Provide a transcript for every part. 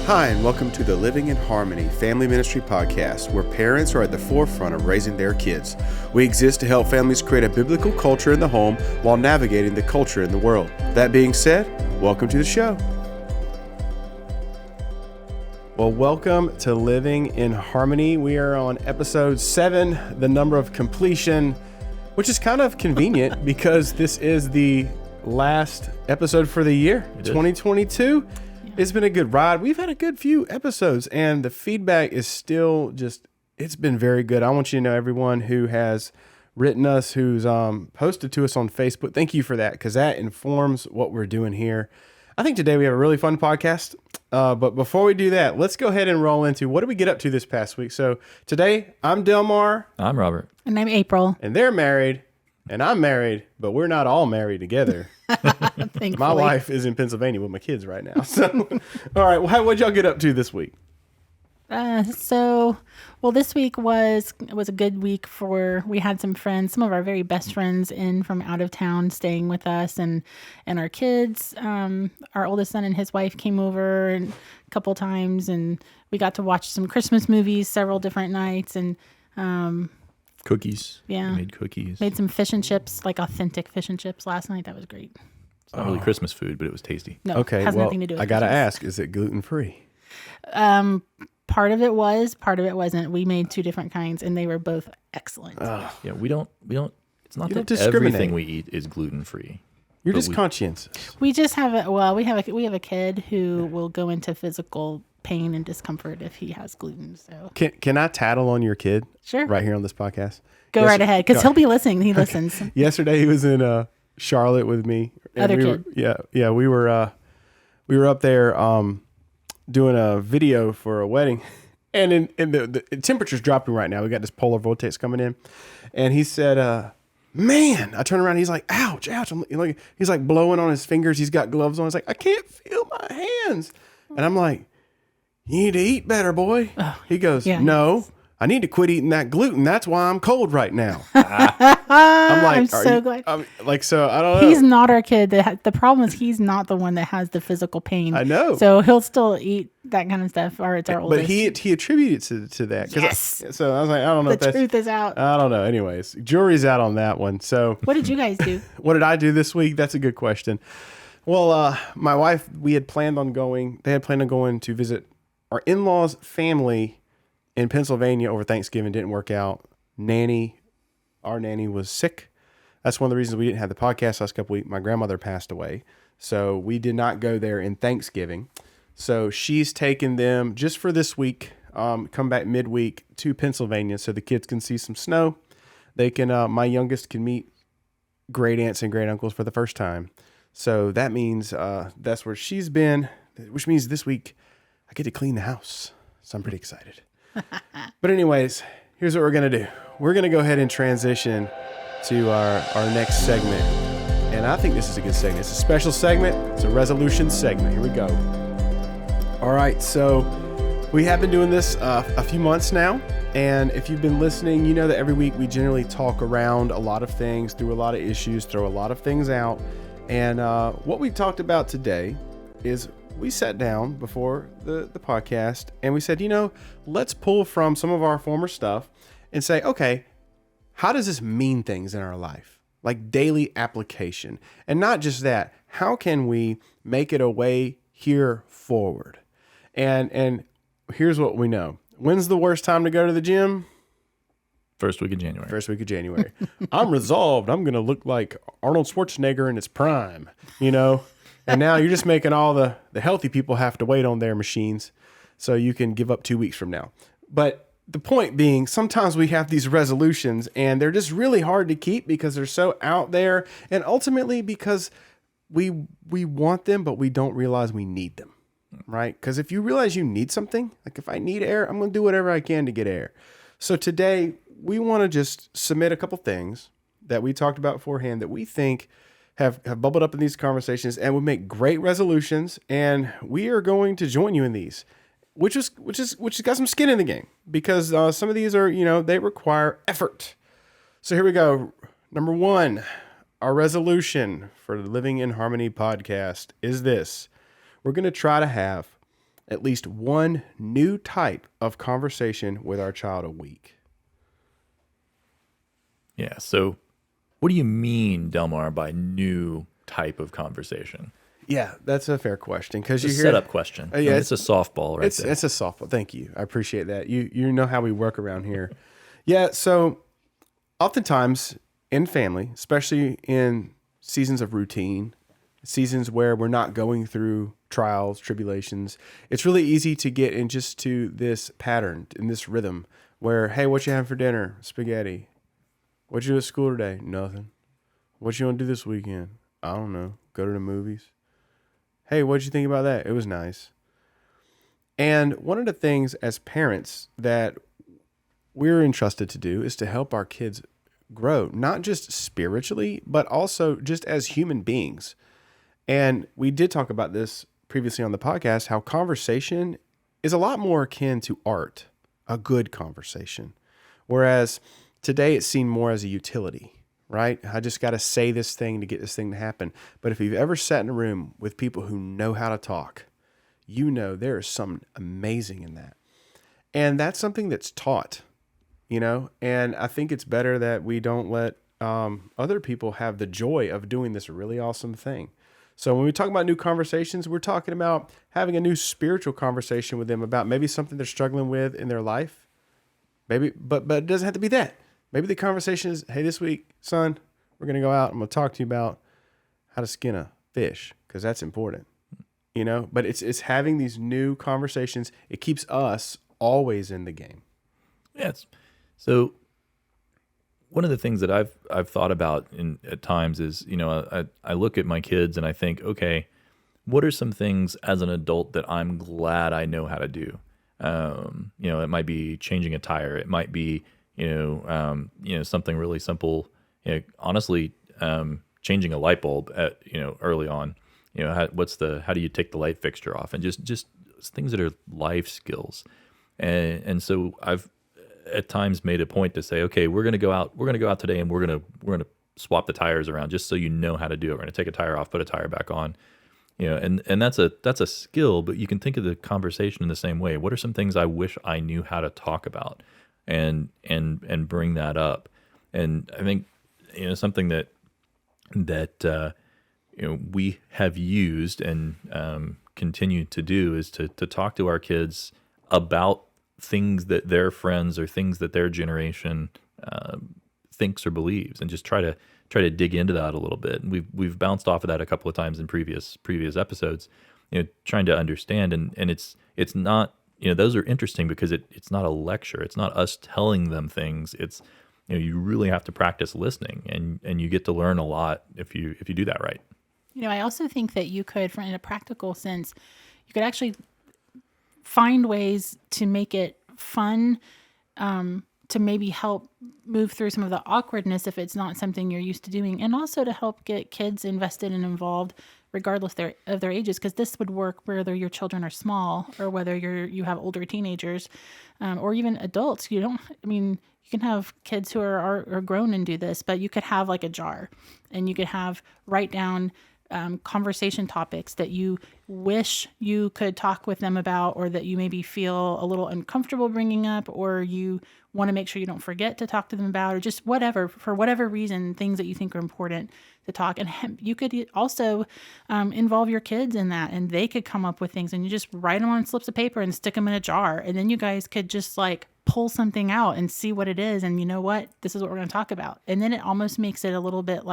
Hi, and welcome to the Living in Harmony Family Ministry Podcast, where parents are at the forefront of raising their kids. We exist to help families create a biblical culture in the home while navigating the culture in the world. That being said, welcome to the show. Well, welcome to Living in Harmony. We are on episode 7, the number of completion, which is kind of convenient because this is the last episode for the year, 2022. It's been a good ride. We've had a good few episodes, and the feedback is still it's been very good. I want you to know, everyone who has written us, who's posted to us on Facebook, thank you for that, because that informs what we're doing here. I think today we have a really fun podcast, but before we do that, let's go ahead and roll into what did we get up to this past week. So today, I'm Delmar. I'm Robert. And I'm April. And they're married, and I'm married, but we're not all married together. My wife is in Pennsylvania with my kids right now. So, all right. Well, what'd y'all get up to this week? This week was a good week we had some friends, some of our very best friends in from out of town staying with us, and our kids, our oldest son and his wife came over a couple times, and we got to watch some Christmas movies several different nights, and cookies. Yeah. Made cookies. Made some fish and chips, like authentic fish and chips last night. That was great. It's not really Christmas food, but it was tasty. No, okay, has well, nothing to do with I got to Christmas. ask, is it gluten-free? Part of it was, part of it wasn't. We made 2 different kinds, and they were both excellent. Yeah, we don't, it's not You that don't discriminate. everything we eat is gluten-free. You're But just conscientious. We just have we have a kid who will go into physical pain and discomfort if he has gluten. So Can I tattle on your kid? Sure. Right here on this podcast? go right ahead, because he'll be listening. He listens. Yesterday he was in Charlotte with me. And Other kid. We were up there doing a video for a wedding, and the temperature's dropping right now. We got this polar vortex coming in, and he said, "Man," I turned around. He's like, "Ouch, ouch!" He's like blowing on his fingers. He's got gloves on. He's like, "I can't feel my hands," and I'm like, "You need to eat better, boy." He goes, yeah. "No, I need to quit eating that gluten. That's why I'm cold right now." I'm like, I'm so glad. So I don't know. He's not our kid. The problem is he's not the one that has the physical pain. I know. So he'll still eat that kind of stuff, or it's our oldest. But he attributed to that. Yes. So I was like, I don't know. The truth is out. I don't know. Anyways, jury's out on that one. So What did you guys do? what did I do this week? That's a good question. Well, my wife, they had planned on going to visit our in-laws' family in Pennsylvania over Thanksgiving. Didn't work out. Our nanny was sick. That's one of the reasons we didn't have the podcast last couple weeks. My grandmother passed away, so we did not go there in Thanksgiving. So she's taken them just for this week, come back midweek to Pennsylvania so the kids can see some snow. They can, my youngest can meet great aunts and great uncles for the first time. So that means that's where she's been, which means this week I get to clean the house. So I'm pretty excited. But anyways, here's what we're going to do. We're going to go ahead and transition to our next segment. And I think this is a good segment. It's a special segment. It's a resolution segment. Here we go. All right. So we have been doing this a few months now. And if you've been listening, you know that every week we generally talk around a lot of things, through a lot of issues, throw a lot of things out. And what we talked about today is we sat down before the podcast and we said, let's pull from some of our former stuff and say, okay, how does this mean things in our life? Like daily application. And not just that, how can we make it a way here forward? And here's what we know. When's the worst time to go to the gym? First week of January. First week of January. I'm resolved. I'm going to look like Arnold Schwarzenegger in his prime, And now you're just making all the healthy people have to wait on their machines so you can give up 2 weeks from now. But the point being, sometimes we have these resolutions and they're just really hard to keep because they're so out there, and ultimately because we want them, but we don't realize we need them, right? Because if you realize you need something, like if I need air, I'm going to do whatever I can to get air. So today we want to just submit a couple things that we talked about beforehand that we think have bubbled up in these conversations and would make great resolutions, and we are going to join you in these. Which has got some skin in the game, because some of these are, they require effort. So here we go. Number 1, our resolution for the Living in Harmony podcast is this. We're going to try to have at least one new type of conversation with our child a week. Yeah. So what do you mean, Delmar, by new type of conversation? Yeah, that's a fair question because you It's a hear setup question. Yeah, it's a softball right there. It's a softball. Thank you. I appreciate that. You know how we work around here. Yeah. So oftentimes in family, especially in seasons of routine, seasons where we're not going through trials, tribulations, it's really easy to get in just to this pattern, in this rhythm where, hey, what you having for dinner? Spaghetti. What'd you do at school today? Nothing. What you want to do this weekend? I don't know. Go to the movies. Hey, what'd you think about that? It was nice. And one of the things as parents that we're entrusted to do is to help our kids grow, not just spiritually, but also just as human beings. And we did talk about this previously on the podcast, how conversation is a lot more akin to art, a good conversation. Whereas today it's seen more as a utility, right? I just got to say this thing to get this thing to happen. But if you've ever sat in a room with people who know how to talk, you know there is something amazing in that. And that's something that's taught, and I think it's better that we don't let other people have the joy of doing this really awesome thing. So when we talk about new conversations, we're talking about having a new spiritual conversation with them about maybe something they're struggling with in their life. Maybe, but it doesn't have to be that. Maybe the conversation is, hey, this week, son, we're going to go out. I'm going to talk to you about how to skin a fish because that's important, But it's having these new conversations. It keeps us always in the game. Yes. So one of the things that I've thought about at times is, I look at my kids and I think, okay, what are some things as an adult that I'm glad I know how to do? It might be changing a tire. It might be, something really simple. Honestly, changing a light bulb early on. How do you take the light fixture off? And just things that are life skills. And so I've at times made a point to say, okay, we're going to go out today and we're going to swap the tires around just so you know how to do it. We're going to take a tire off, put a tire back on, and that's a skill, but you can think of the conversation in the same way. What are some things I wish I knew how to talk about and bring that up? And I think, something that we have used and continue to do is to talk to our kids about things that their friends or things that their generation thinks or believes, and just try to dig into that a little bit. And we've bounced off of that a couple of times in previous episodes, trying to understand. And it's not, those are interesting because it's not a lecture. It's not us telling them things. It's, you really have to practice listening, and you get to learn a lot if you do that right. I also think that you could, in a practical sense, you could actually find ways to make it fun, to maybe help move through some of the awkwardness if it's not something you're used to doing, and also to help get kids invested and involved regardless of their ages, because this would work whether your children are small or whether you have older teenagers, or even adults. You can have kids who are grown and do this, but you could have like a jar, and you could write down conversation topics that you wish you could talk with them about, or that you maybe feel a little uncomfortable bringing up, or you want to make sure you don't forget to talk to them about, or just whatever, for whatever reason, things that you think are important to talk. And you could also involve your kids in that, and they could come up with things, and you just write them on slips of paper and stick them in a jar. And then you guys could just pull something out and see what it is. And you know what? This is what we're going to talk about. And then it almost makes it a little bit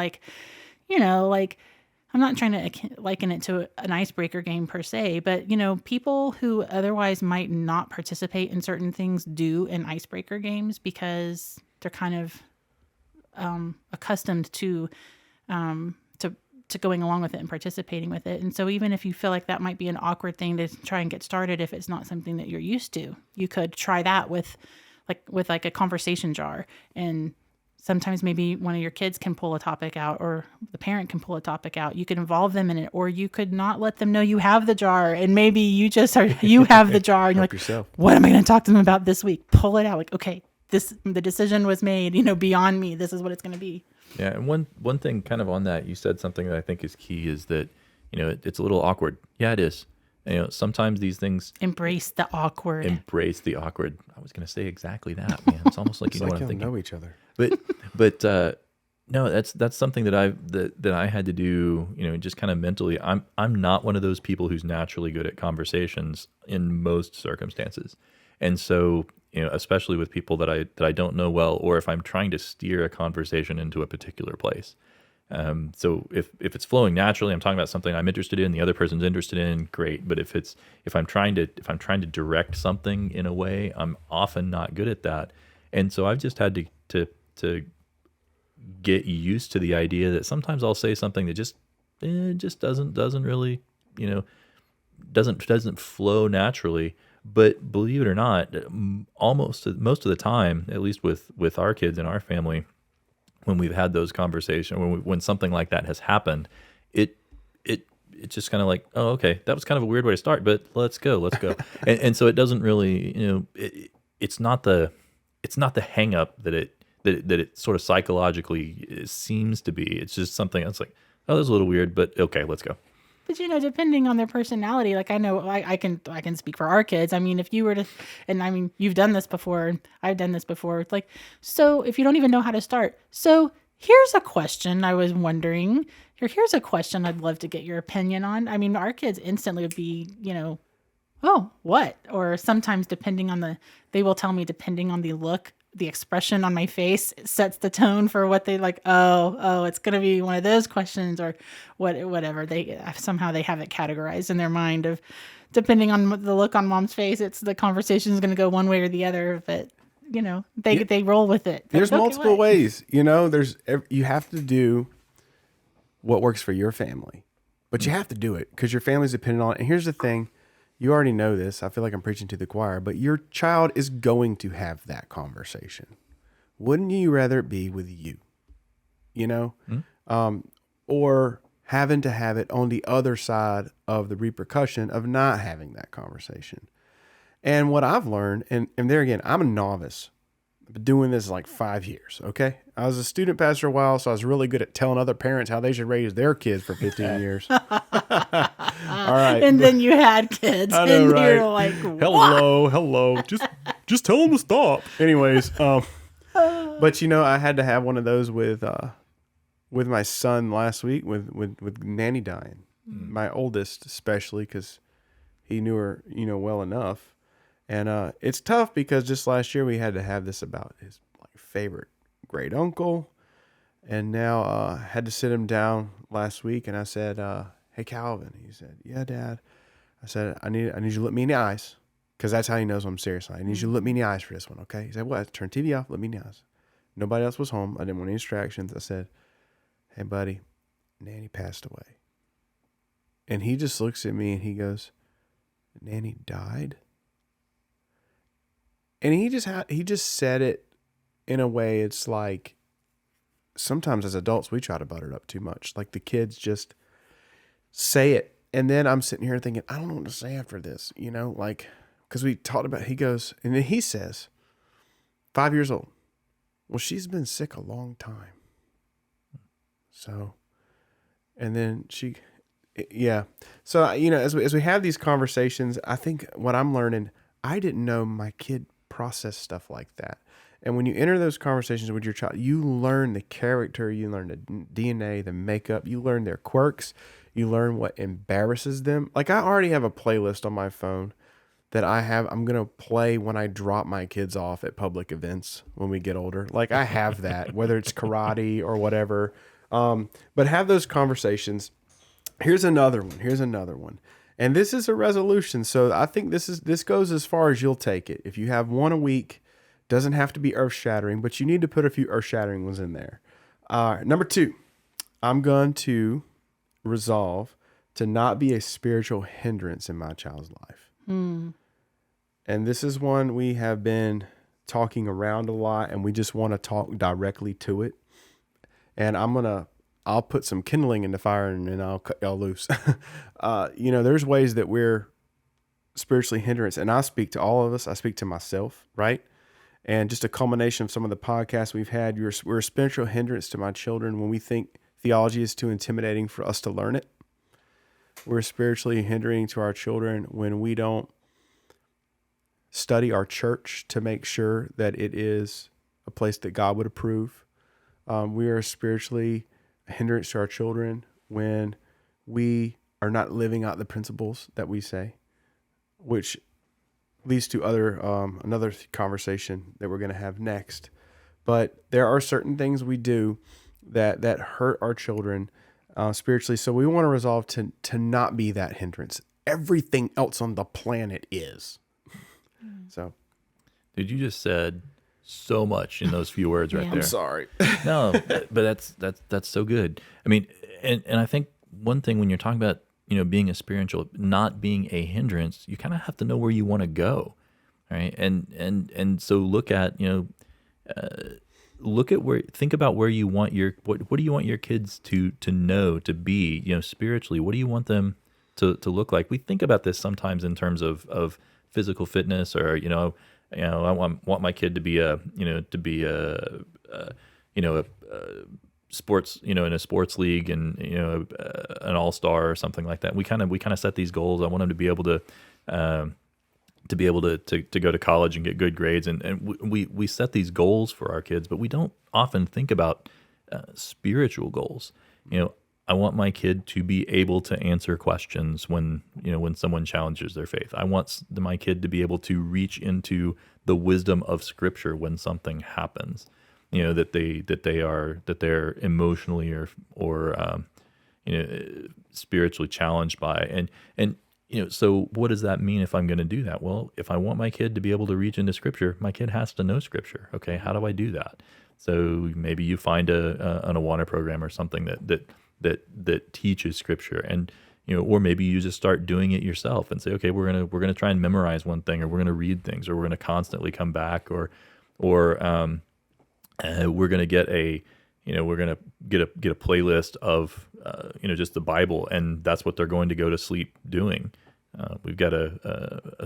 I'm not trying to liken it to an icebreaker game per se, but, people who otherwise might not participate in certain things do in icebreaker games because they're kind of accustomed to going along with it and participating with it. And so even if you feel like that might be an awkward thing to try and get started, if it's not something that you're used to, you could try that with a conversation jar. And sometimes maybe one of your kids can pull a topic out, or the parent can pull a topic out. You could involve them in it, or you could not let them know you have the jar, and maybe you have the jar, and you're like, yourself. What am I going to talk to them about this week? Pull it out. Okay, the decision was made, beyond me. This is what it's going to be. Yeah. And one thing kind of on that, you said something that I think is key is that, it's a little awkward. Yeah, it is. Sometimes these things Embrace the awkward. embrace the awkward. I was going to say exactly that, man. It's almost like It's you know like what I'm y'all thinking. know each other. But no, that's something that I had to do, just kind of mentally. I'm not one of those people who's naturally good at conversations in most circumstances. And so, especially with people that I don't know well, or if I'm trying to steer a conversation into a particular place. So if it's flowing naturally, I'm talking about something I'm interested in, the other person's interested in, great. But if I'm trying to direct something in a way, I'm often not good at that. And so I've just had to get used to the idea that sometimes I'll say something that just doesn't really, doesn't flow naturally. But believe it or not, most of the time, at least with our kids in our family, when we've had those conversations, when something like that has happened, it's just kind of like, oh, okay, that was kind of a weird way to start, but let's go. and so it doesn't really, it's not the hang up that it sort of psychologically seems to be. It's just something that's like, oh, that's a little weird, but okay, let's go. But depending on their personality, like I know I can speak for our kids. I mean, if you were to, and I mean, you've done this before, and I've done this before. It's like, so if you don't even know how to start, so here's a question I was wondering. Here's a question I'd love to get your opinion on. I mean, our kids instantly would be, oh, what? Or sometimes they will tell me depending on the look, the expression on my face sets the tone for what they like. Oh, it's going to be one of those questions or whatever. They have it categorized in their mind of depending on the look on mom's face, it's the conversation is going to go one way or the other. But they roll with it. There's Okay, multiple what? ways, you have to do what works for your family, but you have to do it because your family's dependent on it. And here's the thing. You already know this. I feel like I'm preaching to the choir, but your child is going to have that conversation. Wouldn't you rather it be with you? Or having to have it on the other side of the repercussion of not having that conversation. And what I've learned, and there again, I'm a novice. I've been doing this like 5 years, okay? I was a student pastor a while, so I was really good at telling other parents how they should raise their kids for 15 years. All right. And then you had kids, I know, and right? you're like, Hello. Just tell them to stop. Anyways, but I had to have one of those with my son last week with Nanny dying. My oldest, especially because he knew her, well enough. And it's tough because just last year we had to have this about his favorite great uncle, and now I had to sit him down last week, and I said, "Hey, Calvin." He said, "Yeah, Dad." I said, "I need you to look me in the eyes, because that's how he knows I'm serious. I need you to look me in the eyes for this one, okay?" He said, "What?" Turn TV off. Look me in the eyes. Nobody else was home. I didn't want any distractions. I said, "Hey, buddy, Nanny passed away." And he just looks at me and he goes, "Nanny died?" And he just said it in a way, it's like sometimes as adults we try to butter it up too much. Like the kids just say it, and then I'm sitting here thinking, I don't know what to say after this, because we talked about. He goes, and then he says, 5 years old. Well, she's been sick a long time. So, and then yeah. So as we have these conversations, I think what I'm learning, I didn't know my kid process stuff like that. And when you enter those conversations with your child, you learn the character, you learn the DNA, the makeup, you learn their quirks, you learn what embarrasses them. Like I already have a playlist on my phone that I'm going to play when I drop my kids off at public events when we get older. Like I have that, whether it's karate or whatever. But have those conversations. Here's another one. And this is a resolution. So I think this goes as far as you'll take it. If you have one a week, doesn't have to be earth-shattering, but you need to put a few earth-shattering ones in there. Number 2, I'm going to resolve to not be a spiritual hindrance in my child's life. And this is one we have been talking around a lot, and we just want to talk directly to it. And I'll put some kindling in the fire, and then I'll cut y'all loose. There's ways that we're spiritually hindrance, and I speak to all of us. I speak to myself, right? And just a culmination of some of the podcasts we've had, we're a spiritual hindrance to my children when we think theology is too intimidating for us to learn it. We're spiritually hindering to our children when we don't study our church to make sure that it is a place that God would approve. We are spiritually a hindrance to our children when we are not living out the principles that we say, which leads to another conversation that we're going to have next. But there are certain things we do that hurt our children spiritually. So we want to resolve to not be that hindrance. Everything else on the planet is. So, Dude, you just said so much in those few words right Yeah. there. I'm sorry. No, but that's so good. I mean, and I think one thing when you're talking about, being a spiritual, not being a hindrance, you kind of have to know where you want to go, right? And so look at, think about where you want what do you want your kids to know, to be, spiritually? What do you want them to look like? We think about this sometimes in terms of physical fitness, or I want my kid to be a sports, in a sports league, and an all-star or something like that. We kind of set these goals. I want them to be able to go to college and get good grades, and we set these goals for our kids, but we don't often think about spiritual goals. I want my kid to be able to answer questions when someone challenges their faith. I want my kid to be able to reach into the wisdom of Scripture when something happens. That they're emotionally or spiritually challenged by, and so what does that mean if I'm going to do that? Well, if I want my kid to be able to reach into Scripture, my kid has to know Scripture. Okay, how do I do that? So maybe you find an Awana program or something that teaches Scripture, and or maybe you just start doing it yourself and say, okay, we're gonna try and memorize one thing, or we're gonna read things, or we're gonna constantly come back, or we're gonna get a playlist of just the Bible, and that's what they're going to go to sleep doing. We've got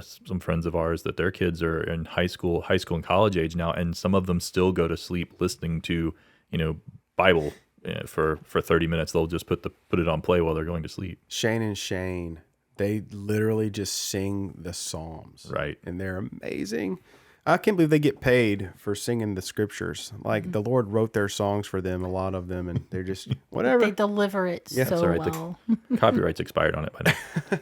some friends of ours that their kids are in high school and college age now, and some of them still go to sleep listening to Bible for 30 minutes. They'll just put it on play while they're going to sleep. Shane, they literally just sing the Psalms, Right? And they're amazing. I can't believe they get paid for singing the Scriptures. Like the Lord wrote their songs for them, a lot of them, and they're just whatever. They deliver it so That's all right. well. The copyright's expired on it by now.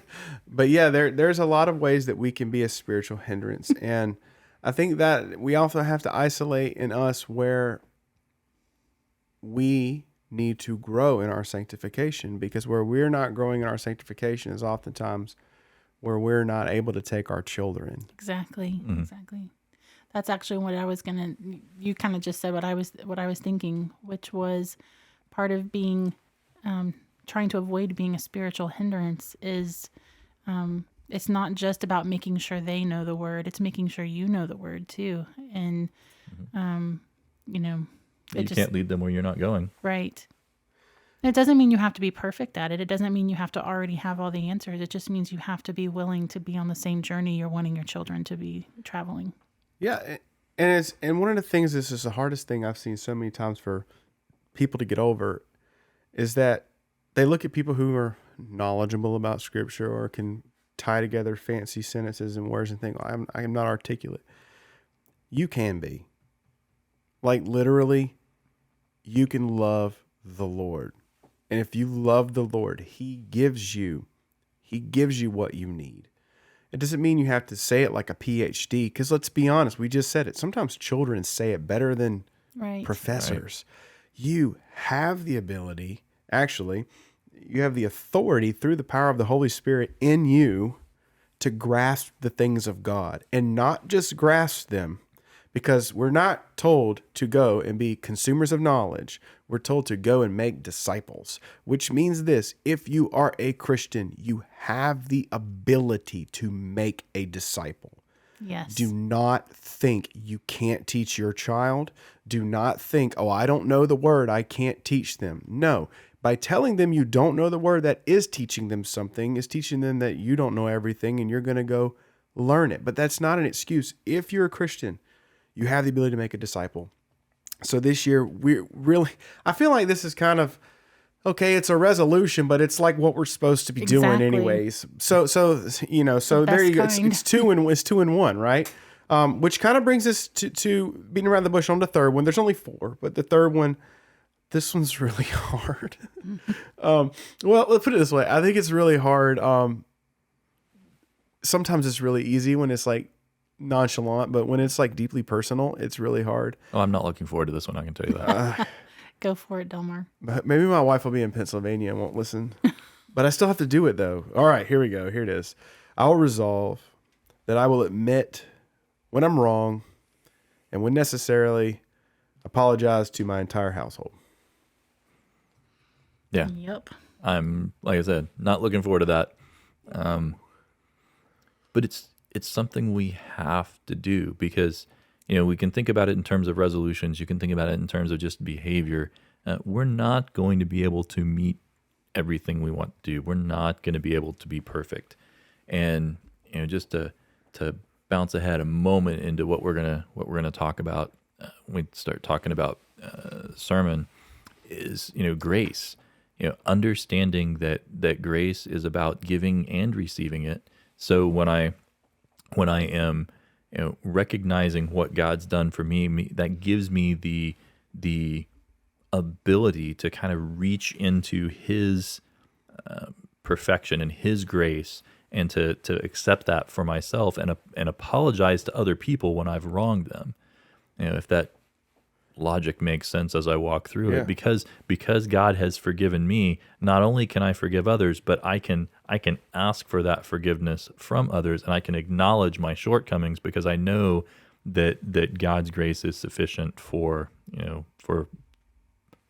But yeah, there's a lot of ways that we can be a spiritual hindrance, and I think that we also have to isolate in us where we need to grow in our sanctification, because where we're not growing in our sanctification is oftentimes where we're not able to take our children. Exactly. That's actually what I was you kind of just said what I was thinking, which was part of being, trying to avoid being a spiritual hindrance is, it's not just about making sure they know the word, it's making sure you know the word too. And, You can't lead them where you're not going. Right. It doesn't mean you have to be perfect at it. It doesn't mean you have to already have all the answers. It just means you have to be willing to be on the same journey you're wanting your children to be traveling. Yeah, and one of the things, this is the hardest thing I've seen so many times for people to get over, is that they look at people who are knowledgeable about Scripture or can tie together fancy sentences and words and think, I am not articulate. You can be. Like literally, you can love the Lord. And if you love the Lord, He gives you what you need. It doesn't mean you have to say it like a PhD, because let's be honest, we just said it. Sometimes children say it better than professors. Right. You have the ability, actually, you have the authority through the power of the Holy Spirit in you to grasp the things of God, and not just grasp them, because we're not told to go and be consumers of knowledge. We're told to go and make disciples, which means this: if you are a Christian, you have the ability to make a disciple. Yes. Do not think you can't teach your child. Do not think, oh, I don't know the word, I can't teach them. No. By telling them you don't know the word, that is teaching them something, is teaching them that you don't know everything and you're going to go learn it. But that's not an excuse. If you're a Christian, you have the ability to make a disciple. So this year, I feel like this is kind of okay, it's a resolution, but it's like what we're supposed to be doing Exactly. anyways. So so there best you go. kind. It's 2-in-1, right? Which kind of brings us to beating around the bush on the third one. There's only 4, but the third one, this one's really hard. Well, let's put it this way. I think it's really hard. Sometimes it's really easy when it's like nonchalant, but when it's like deeply personal, it's really hard. Oh, I'm not looking forward to this one. I can tell you that. Go for it, Delmar. But maybe my wife will be in Pennsylvania and won't listen. But I still have to do it though. All right, here we go. Here it is. I will resolve that I will admit when I'm wrong and when necessarily apologize to my entire household. Yeah. Yep. I'm, like I said, not looking forward to that. But it's something we have to do because, we can think about it in terms of resolutions. You can think about it in terms of just behavior. We're not going to be able to meet everything we want to do. We're not going to be able to be perfect. And, just to bounce ahead a moment into what we're gonna talk about when we start talking about sermon is, grace. Understanding that grace is about giving and receiving it. So when I am, recognizing what God's done for me, that gives me the ability to kind of reach into His perfection and His grace, and to accept that for myself and apologize to other people when I've wronged them. If that logic makes sense as I walk through it, because God has forgiven me, not only can I forgive others, but I can ask for that forgiveness from others, and I can acknowledge my shortcomings because I know that God's grace is sufficient for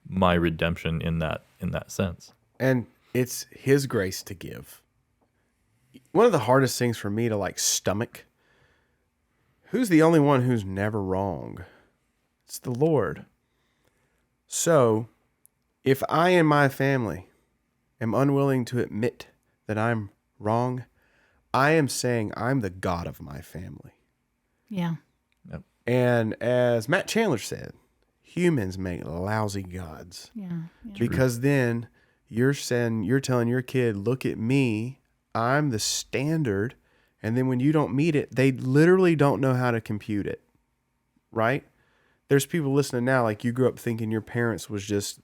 my redemption in that sense. And it's His grace to give. One of the hardest things for me to like stomach, who's the only one who's never wrong? It's the Lord. So, if I and my family am unwilling to admit that I'm wrong, I am saying I'm the God of my family. Yeah. Yep. And as Matt Chandler said, humans make lousy gods. Yeah. Because then you're telling your kid, look at me, I'm the standard. And then when you don't meet it, they literally don't know how to compute it. Right? There's people listening now, like you grew up thinking your parents was just,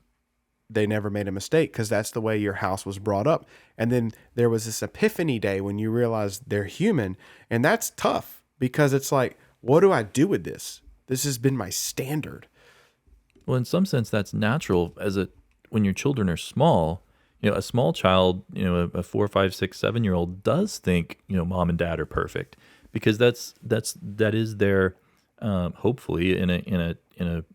they never made a mistake because that's the way your house was brought up. And then there was this epiphany day when you realized they're human. And that's tough because it's like, what do I do with this? This has been my standard. Well, in some sense, that's natural when your children are small. A small child, a 4, 5, 6, 7-year-old does think, mom and dad are perfect because that is their, hopefully in a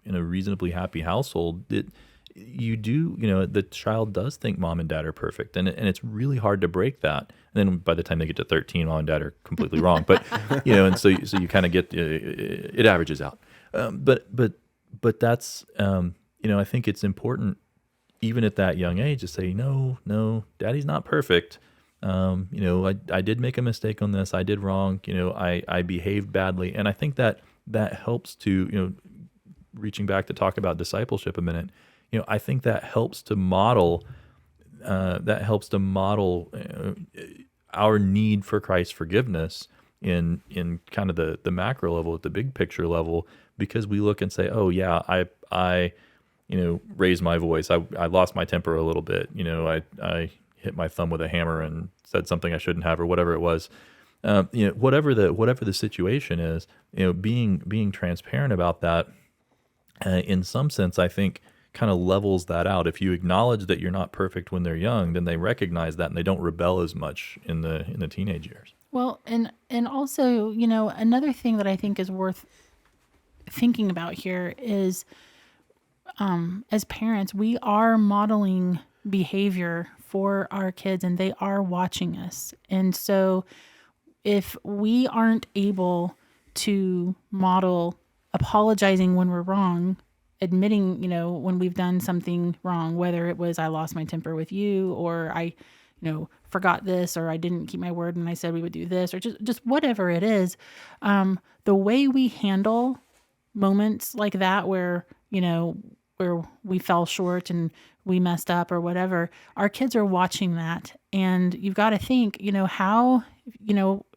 reasonably happy household, that you do, the child does think mom and dad are perfect, and it's really hard to break that. And then by the time they get to 13, mom and dad are completely wrong. But and so you kind of get it averages out. But that's I think it's important even at that young age to say no, daddy's not perfect. I did make a mistake on this. I did wrong. I behaved badly, and I think that helps to reaching back to talk about discipleship a minute. I think that helps to model our need for Christ's forgiveness in kind of the macro level, at the big picture level, because we look and say, oh yeah, I raised my voice. I lost my temper a little bit. I hit my thumb with a hammer and said something I shouldn't have, or whatever it was. Whatever the situation is, being transparent about that, in some sense, I think kind of levels that out. If you acknowledge that you're not perfect when they're young, then they recognize that and they don't rebel as much in the teenage years. Well, and also, another thing that I think is worth thinking about here is, as parents, we are modeling behavior for our kids and they are watching us. And so if we aren't able to model apologizing when we're wrong, admitting, when we've done something wrong, whether it was I lost my temper with you, or I, forgot this, or I didn't keep my word and I said we would do this, or just whatever it is, the way we handle moments like that where we fell short and we messed up or whatever, our kids are watching that. And you've got to think, how,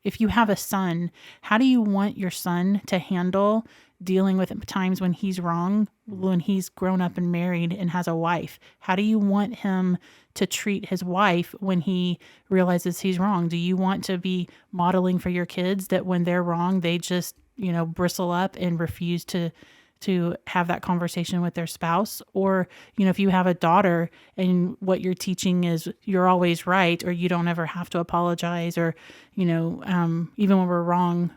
if you have a son, how do you want your son to handle dealing with times when he's wrong, when he's grown up and married and has a wife? How do you want him to treat his wife when he realizes he's wrong? Do you want to be modeling for your kids that when they're wrong, they just, bristle up and refuse to have that conversation with their spouse? Or, if you have a daughter and what you're teaching is you're always right, or you don't ever have to apologize, or, even when we're wrong,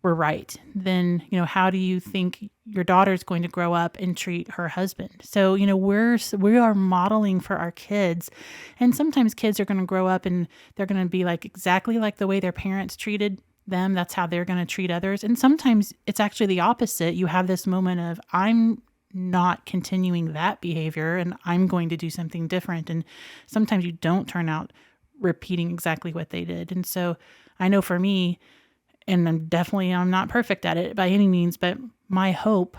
we're right, then, how do you think your daughter's going to grow up and treat her husband? So, we are modeling for our kids. And sometimes kids are going to grow up and they're going to be exactly like the way their parents treated them. That's how they're going to treat others. And sometimes it's actually the opposite. You have this moment of, I'm not continuing that behavior and I'm going to do something different. And sometimes you don't turn out repeating exactly what they did. And so I know for me, and I'm not perfect at it by any means, but my hope,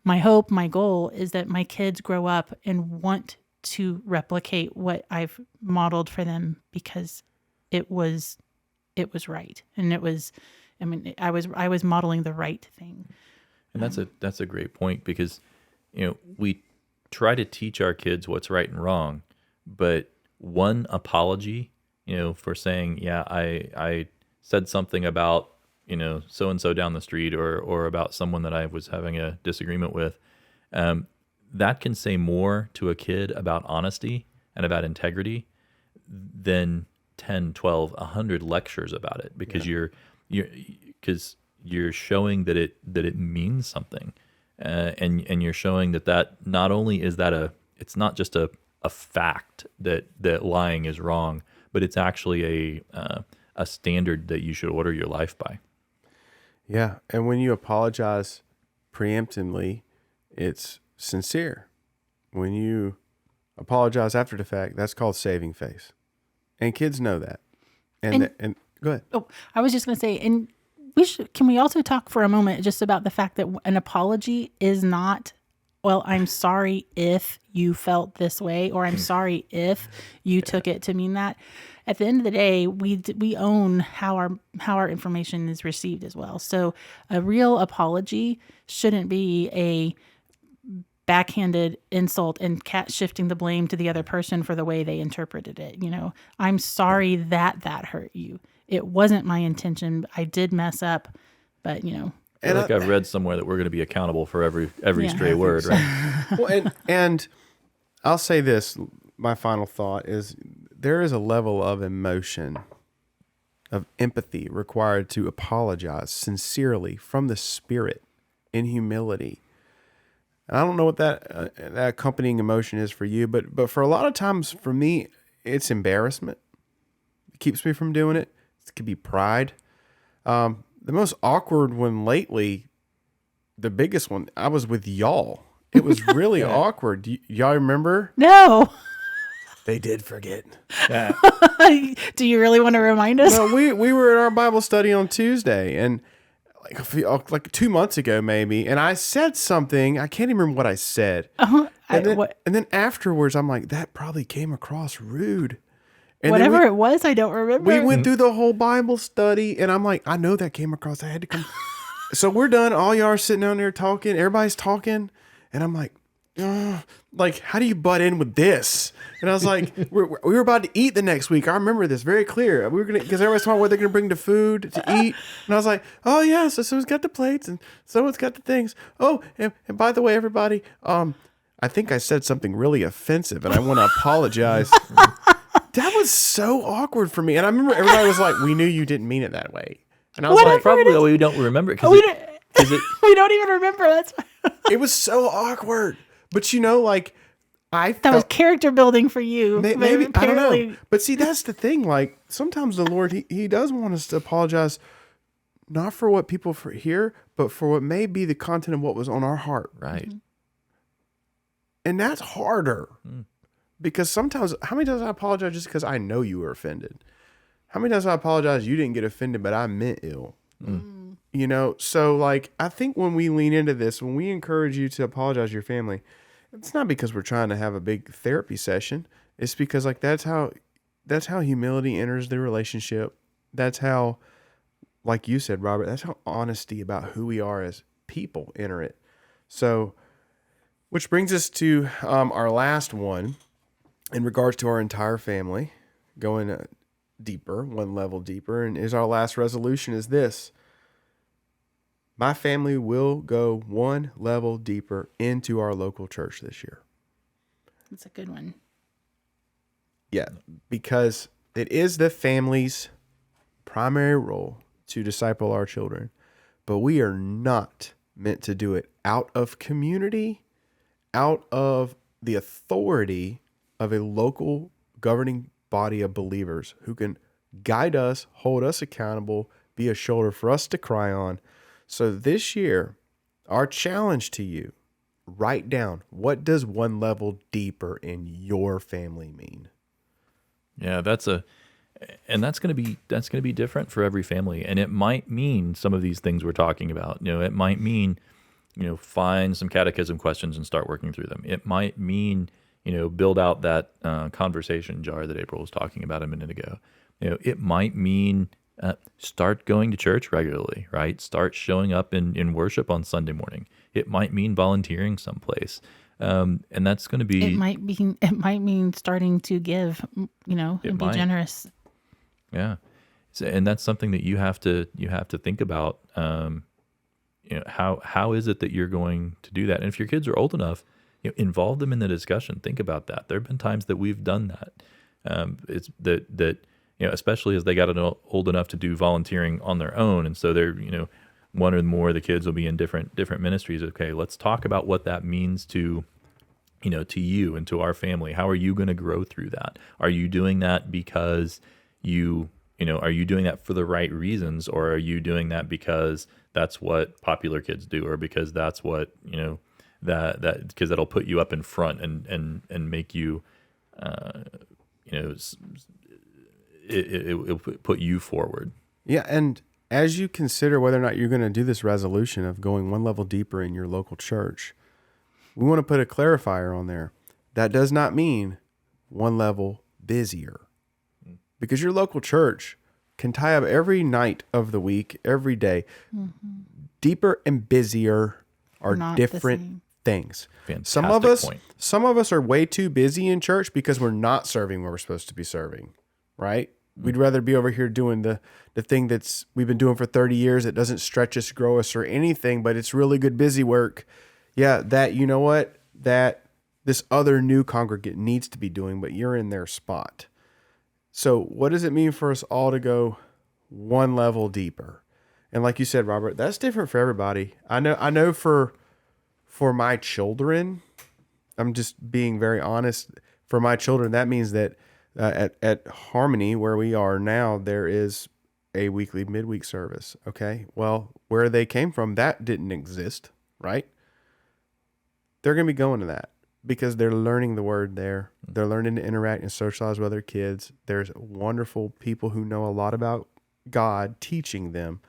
my goal is that my kids grow up and want to replicate what I've modeled for them, because it was right. And I was modeling the right thing. And that's a great point, because, we try to teach our kids what's right and wrong, but one apology, for saying, yeah, I said something about, so-and-so down the street, or about someone that I was having a disagreement with, that can say more to a kid about honesty and about integrity than 10, 12, 100 lectures about it, because you're showing that it means something, and you're showing that not only is that it's not just a fact that lying is wrong, but it's actually a standard that you should order your life by. Yeah, and when you apologize preemptively, it's sincere. When you apologize after the fact, that's called saving face. And kids know that. And go ahead. Oh, I was just going to say, and can we also talk for a moment just about the fact that an apology is not, well, I'm sorry if you felt this way, or I'm sorry if you took it to mean that. At the end of the day, we own how our information is received as well. So a real apology shouldn't be a backhanded insult and shifting the blame to the other person for the way they interpreted it. I'm sorry that hurt you. It wasn't my intention. I did mess up, but I feel like I've read somewhere that we're going to be accountable for every stray word, so. right? Well, and I'll say this, my final thought is, there is a level of emotion, of empathy required to apologize sincerely from the spirit in humility. And I don't know what that accompanying emotion is for you, but for a lot of times for me, it's embarrassment. It keeps me from doing it. It could be pride. The most awkward one lately, the biggest one, I was with y'all. It was really awkward. Y'all remember? No. They did forget. Do you really want to remind us? No, we were at our Bible study on Tuesday, and like 2 months ago maybe, and I said something. I can't even remember what I said. And then afterwards, I'm like, that probably came across rude. And whatever it was, I don't remember. We went through the whole Bible study, and I'm like, I know that came across. I had to come. So we're done. All y'all are sitting down there talking. Everybody's talking, and I'm like, like, how do you butt in with this? And I was like, we were about to eat the next week. I remember this very clear. We were gonna, because everybody's talking about what they're gonna bring the food to eat, and I was like, oh yeah, so someone's got the plates and someone's got the things. Oh, and by the way, everybody, I think I said something really offensive, and I want to apologize. That was so awkward for me, and I remember everybody was like, we knew you didn't mean it that way, and I was like, probably we don't remember it because we don't even remember. That's it was so awkward. But like, that was character building for you. Maybe I don't know. But see, that's the thing. Like, sometimes the Lord, he does want us to apologize, not for what people hear, but for what may be the content of what was on our heart. Right. Mm-hmm. And that's harder. Because sometimes, how many times I apologize just because I know you were offended? How many times I apologize you didn't get offended, but I meant ill? So like, I think when we lean into this, when we encourage you to apologize to your family, It's not because we're trying to have a big therapy session. It's because like that's how humility enters the relationship. That's how, like you said, Robert, that's how honesty about who we are as people enter it. So, which brings us to our last one in regards to our entire family, going deeper, one level deeper, and is our last resolution is this: my family will go one level deeper into our local church this year. That's a good one. Yeah, because it is the family's primary role to disciple our children, but we are not meant to do it out of community, out of the authority of a local governing body of believers who can guide us, hold us accountable, be a shoulder for us to cry on. So this year, our challenge to you, write down, what does one level deeper in your family mean? Yeah, that's going to be different for every family, and it might mean some of these things we're talking about. It might mean, find some catechism questions and start working through them. It might mean, build out that conversation jar that April was talking about a minute ago. It might mean start going to church regularly, right? Start showing up in worship on Sunday morning. It might mean volunteering someplace. And that's going to be, It might mean starting to give, and be might. generous. Yeah. And that's something that you have to think about. How is it that you're going to do that? And if your kids are old enough, involve them in the discussion. Think about that. There have been times that we've done that. It's that especially as they got old enough to do volunteering on their own, and so they're one or more of the kids will be in different ministries. Okay, let's talk about what that means to to you and to our family. How are you going to grow through that? Are you doing that because are you doing that for the right reasons, or are you doing that because that's what popular kids do, or because that's what that because that'll put you up in front and make you it'll put you forward. Yeah, and as you consider whether or not you're going to do this resolution of going one level deeper in your local church, we want to put a clarifier on there. That does not mean one level busier, because your local church can tie up every night of the week, every day. Mm-hmm. Deeper and busier are Not different things. Fantastic Some of us are way too busy in church because we're not serving where we're supposed to be serving, right? We'd rather be over here doing the thing that's we've been doing for 30 years. It doesn't stretch us, grow us, or anything, but it's really good busy work. Yeah, that this other new congregant needs to be doing, but you're in their spot. So what does it mean for us all to go one level deeper? And like you said, Robert, that's different for everybody. I know for my children, I'm just being very honest. For my children, that means that at Harmony, where we are now, there is a weekly midweek service. Okay. Well, where they came from, that didn't exist, right? They're going to be going to that because they're learning the word there. They're learning to interact and socialize with other kids. There's wonderful people who know a lot about God teaching them.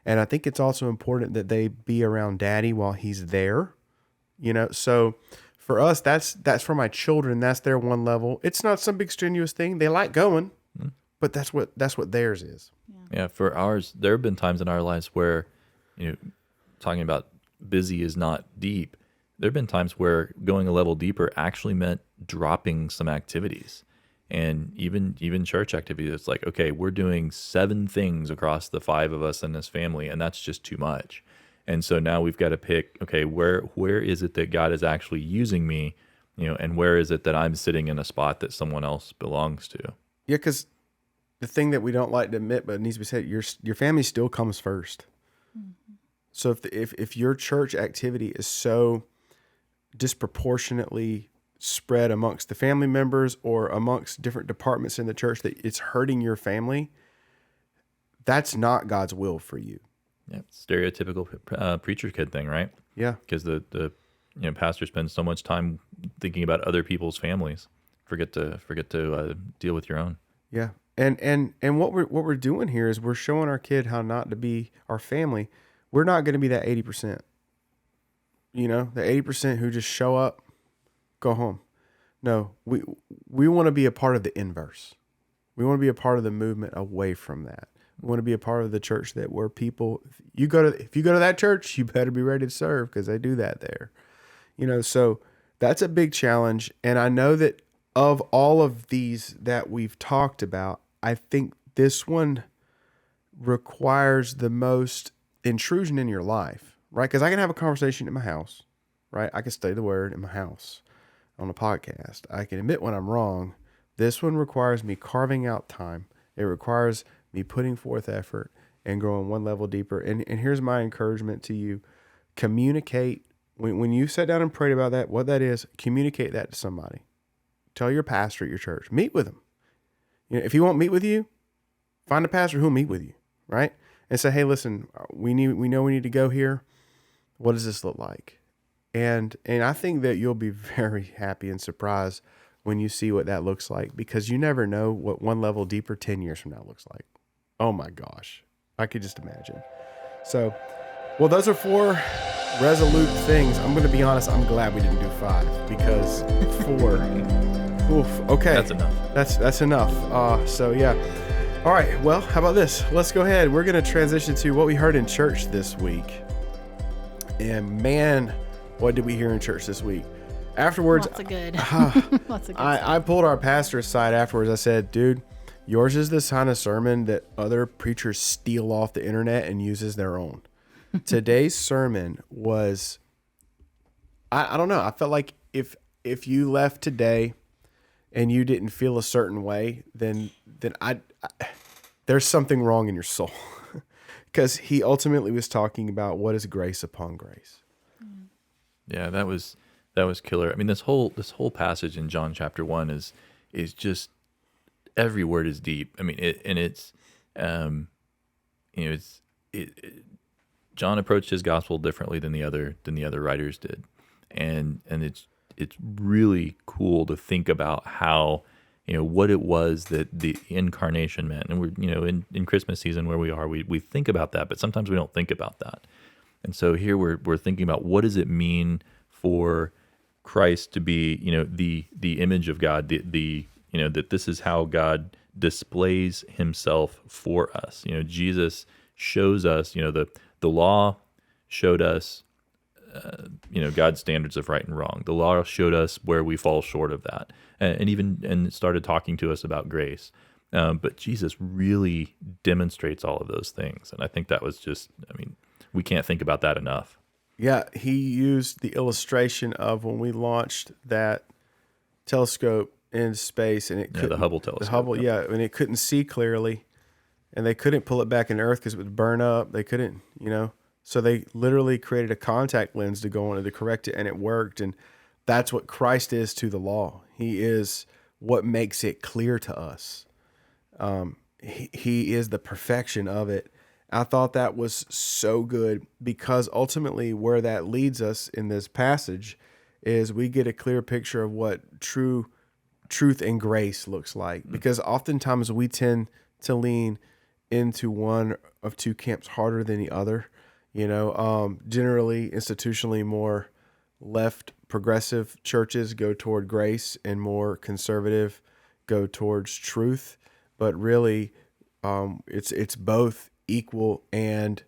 And I think it's also important that they be around daddy while he's there, so for us, that's for my children. That's their one level. It's not some big strenuous thing. They like going, but that's what theirs is. Yeah. For ours, there have been times in our lives where, talking about busy is not deep. There have been times where going a level deeper actually meant dropping some activities, and even church activities. It's like, okay, we're doing 7 things across the 5 of us in this family, and that's just too much. And so now we've got to pick, okay, where is it that God is actually using me, and where is it that I'm sitting in a spot that someone else belongs to? Yeah, because the thing that we don't like to admit, but it needs to be said, your family still comes first. Mm-hmm. So if your church activity is so disproportionately spread amongst the family members or amongst different departments in the church that it's hurting your family, that's not God's will for you. Yeah, stereotypical preacher kid thing, right? Yeah, because the pastor spends so much time thinking about other people's families, forget to deal with your own. Yeah, and what we're doing here is we're showing our kid how not to be our family. We're not going to be that 80%. The 80% who just show up, go home. No, we want to be a part of the inverse. We want to be a part of the movement away from that. We want to be a part of the church that where people, if you go to that church, you better be ready to serve because they do that there. So that's a big challenge. And I know that of all of these that we've talked about, I think this one requires the most intrusion in your life, right? Because I can have a conversation in my house, right? I can study the word in my house on a podcast. I can admit when I'm wrong. This one requires me carving out time. It requires me putting forth effort and growing one level deeper. And here's my encouragement to you. Communicate. When you sat down and prayed about that, what that is, communicate that to somebody. Tell your pastor at your church. Meet with him. If he won't meet with you, find a pastor who'll meet with you, right? And say, hey, listen, we know we need to go here. What does this look like? And I think that you'll be very happy and surprised when you see what that looks like, because you never know what one level deeper 10 years from now looks like. Oh my gosh. I could just imagine. So, well, those are 4 resolute things. I'm going to be honest. I'm glad we didn't do 5 because 4. Oof. Okay. That's enough. That's enough. So yeah. All right. Well, how about this? Let's go ahead. We're going to transition to what we heard in church this week. And man, what did we hear in church this week? Afterwards, Lots of good. Lots of good. I pulled our pastor aside afterwards. I said, dude, yours is the kind of sermon that other preachers steal off the internet and use as their own. Today's sermon was, I don't know. I felt like if you left today and you didn't feel a certain way, then I there's something wrong in your soul. Because he ultimately was talking about what is grace upon grace. Yeah, that was killer. I mean, this whole passage in John chapter 1 is just, every word is deep. I mean, John approached his gospel differently than the other writers did, and it's really cool to think about how, what it was that the incarnation meant. And we're, in Christmas season where we are, we think about that, but sometimes we don't think about that. And so here we're thinking about, what does it mean for Christ to be, the image of God, that this is how God displays himself for us. Jesus shows us, the law showed us, God's standards of right and wrong. The law showed us where we fall short of that, and started talking to us about grace. But Jesus really demonstrates all of those things. And I think that was just, we can't think about that enough. Yeah, he used the illustration of when we launched that telescope in space, and it couldn't, the Hubble telescope. The Hubble, yeah, and it couldn't see clearly, and they couldn't pull it back in Earth because it would burn up. They couldn't, so they literally created a contact lens to go on it to correct it, and it worked. And that's what Christ is to the law. He is what makes it clear to us. He is the perfection of it. I thought that was so good, because ultimately where that leads us in this passage is we get a clear picture of what truth and grace looks like. Because oftentimes we tend to lean into one of two camps harder than the other. Generally, institutionally, more left progressive churches go toward grace, and more conservative go towards truth. But really, it's both equal and,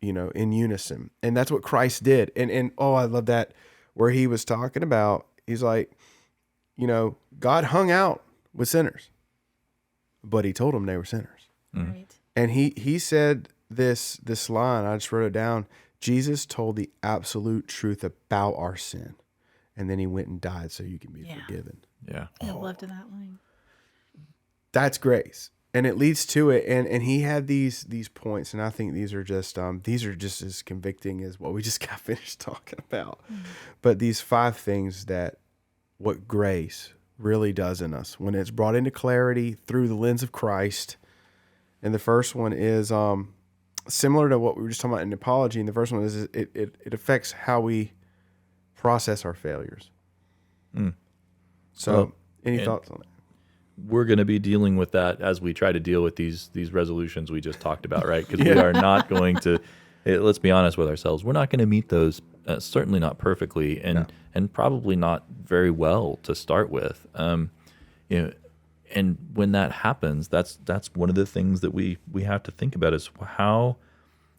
in unison. And that's what Christ did. And I love that, where he was talking about, he's like, God hung out with sinners, but he told them they were sinners. Right. And he said this line, I just wrote it down. Jesus told the absolute truth about our sin, and then he went and died so you can be forgiven. Yeah. I loved that line. That's grace. And it leads to it. And he had these points, and I think these are just as convicting as what we just got finished talking about. But these 5 things that what grace really does in us when it's brought into clarity through the lens of Christ. And the first one is similar to what we were just talking about in apology. And the first one is it affects how we process our failures. So any thoughts on that? We're going to be dealing with that as we try to deal with these resolutions we just talked about, right? Because we are not going to let's be honest with ourselves. We're not going to meet those, certainly not perfectly, and probably not very well to start with. You know, and when that happens, that's one of the things that we have to think about is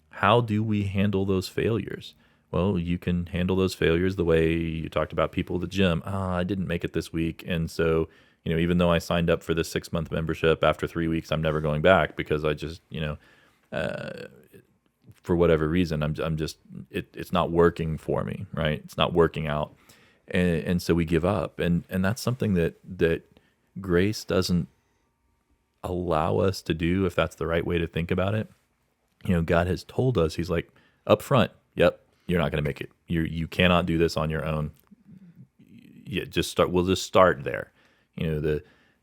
how do we handle those failures? Well, you can handle those failures the way you talked about people at the gym. I didn't make it this week, and so even though I signed up for this 6-month membership, after 3 weeks, I'm never going back because I just for whatever reason, I'm just it's not working for me, right? It's not working out, and so we give up, and that's something that grace doesn't allow us to do, if that's the right way to think about it. God has told us, He's like up front, yep, you're not going to make it. You cannot do this on your own. Just start. We'll just start there.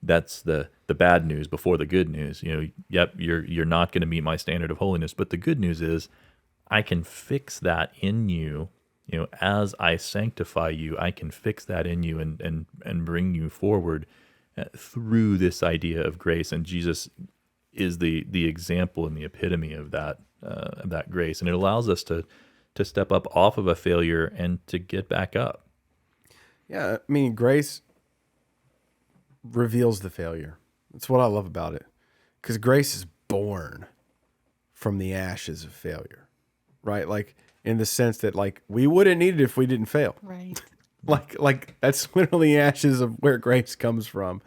That's the bad news before the good news. Yep, you're not going to meet my standard of holiness. But the good news is, I can fix that in you. As I sanctify you, I can fix that in you and bring you forward through this idea of grace. And Jesus is the example and the epitome of that grace, and it allows us to step up off of a failure and to get back up. Yeah, I mean, grace reveals the failure. That's what I love about it, because grace is born from the ashes of failure, right? Like in the sense that we wouldn't need it if we didn't fail. Right. Like that's literally ashes of where grace comes from.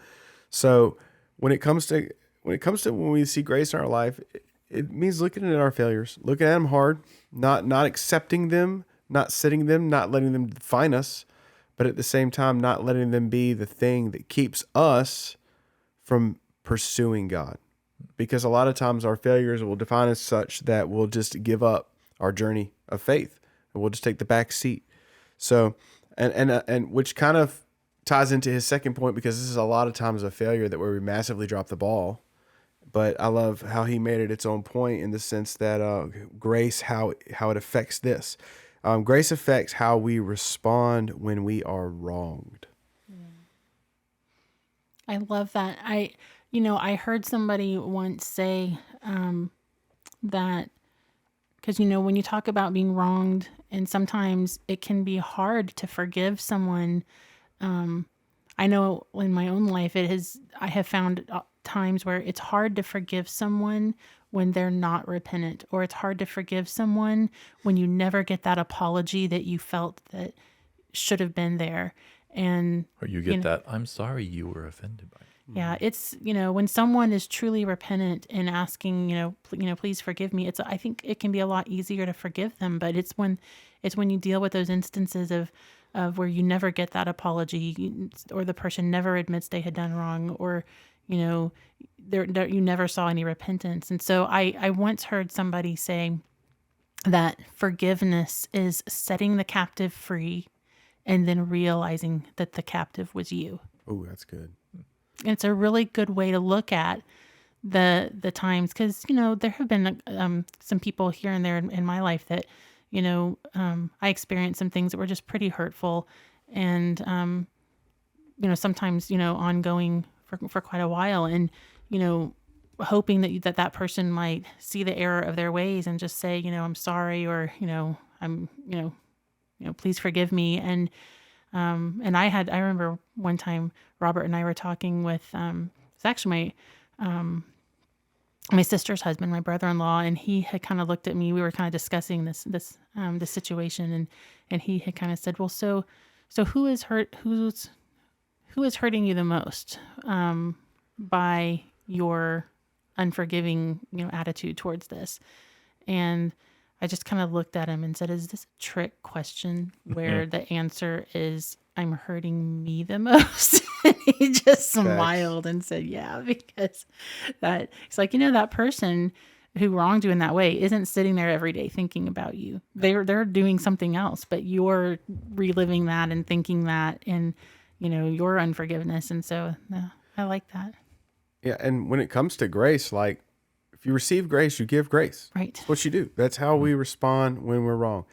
So when we see grace in our life, it means looking at our failures, looking at them hard, not accepting them, not sitting them, not letting them define us, but at the same time, not letting them be the thing that keeps us from pursuing God. Because a lot of times our failures will define us such that we'll just give up our journey of faith and we'll just take the back seat. So, and which kind of ties into his second point, because this is a lot of times a failure that where we massively drop the ball. But I love how he made it its own point in the sense that grace, how it affects this. Grace affects how we respond when we are wronged. I love that. I heard somebody once say that, because, when you talk about being wronged, and sometimes it can be hard to forgive someone. I know in my own life, I have found times where it's hard to forgive someone when they're not repentant, or it's hard to forgive someone when you never get that apology that you felt that should have been there. Or you get that, I'm sorry you were offended by it. Yeah, it's, when someone is truly repentant and asking, please forgive me, I think it can be a lot easier to forgive them, but it's when you deal with those instances of where you never get that apology, or the person never admits they had done wrong, or, you never saw any repentance. And so I once heard somebody say that forgiveness is setting the captive free and then realizing that the captive was you. Oh, that's good. It's a really good way to look at the times, because, there have been some people here and there in my life that, I experienced some things that were just pretty hurtful, and, sometimes, ongoing for quite a while, and, hoping that person might see the error of their ways and just say, I'm sorry, or, I'm, please forgive me. And I remember one time Robert and I were talking with, it's actually my sister's husband, my brother-in-law, and he had kind of looked at me. We were kind of discussing this situation, and he had kind of said, well, so who is hurting you the most, by your unforgiving, attitude towards this? And I just kind of looked at him and said, is this a trick question where the answer is, I'm hurting me the most? And he just smiled and said, yeah, because it's like, that person who wronged you in that way isn't sitting there every day thinking about you. They're doing something else, but you're reliving that and thinking that, and, your unforgiveness. And so I like that. Yeah. And when it comes to grace, if you receive grace, you give grace. Right. That's what you do. That's how we respond when we're wrong.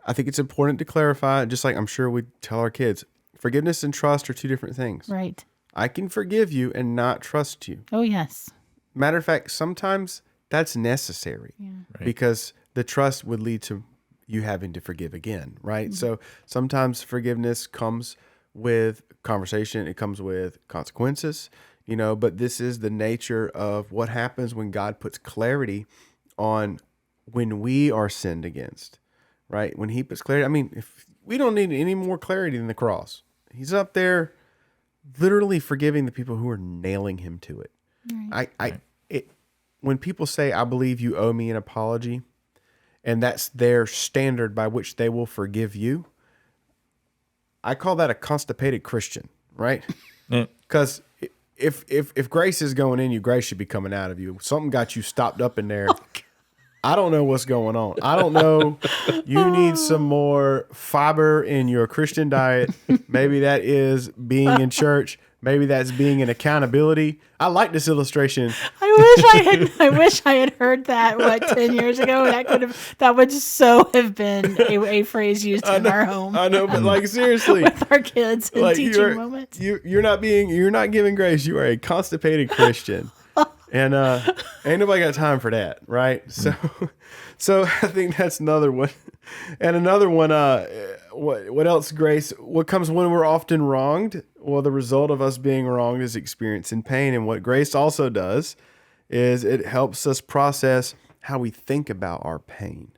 I think it's important to clarify, just like I'm sure we tell our kids, forgiveness and trust are two different things. Right. I can forgive you and not trust you. Oh, yes. Matter of fact, sometimes that's necessary. Yeah. Right. Because the trust would lead to you having to forgive again, right? So sometimes forgiveness comes with conversation, it comes with consequences, but this is the nature of what happens when God puts clarity on when we are sinned against, right? When he puts clarity, I mean, if we don't need any more clarity than the cross. He's up there literally forgiving the people who are nailing him to it. When people say, I believe you owe me an apology, and that's their standard by which they will forgive you, I call that a constipated Christian, right? Because if grace is going in you, grace should be coming out of you. Something got you stopped up in there. I don't know what's going on. I don't know. You need some more fiber in your Christian diet. Maybe that is being in church. Maybe that's being in accountability. I like this illustration. I wish I had heard that 10 years ago. That would so have been a phrase used in our home. I know, but like seriously, with our kids in teaching moments. You're not giving grace. You are a constipated Christian. And ain't nobody got time for that, right? So I think that's another one. And another one, what else, Grace? What comes when we're often wronged? Well, the result of us being wronged is experiencing pain. And what grace also does is it helps us process how we think about our pain.